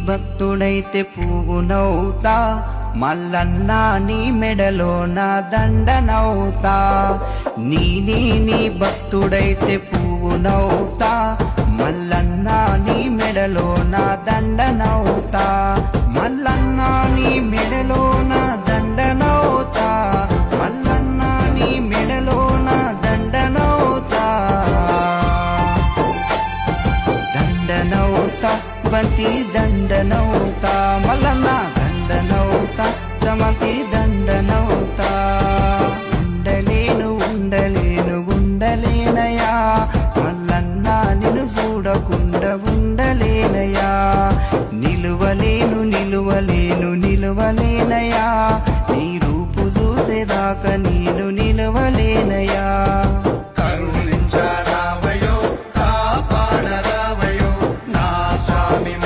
భక్తుడైతే పువ్వునవుతా, మల్లన్న నీ మెడలో నా దండనవుతా. నీ భక్తుడైతే పువ్వునవుతా, మల్లన్న నీ మెడలో నా దండనవుతా. మల్లన్న నీ మెడలో నా దండనవుతా, మల్లన్న నీ మెడలో నా దండనవుతా. దండనవుతా బంతి దండనవుతా, మల్లన్న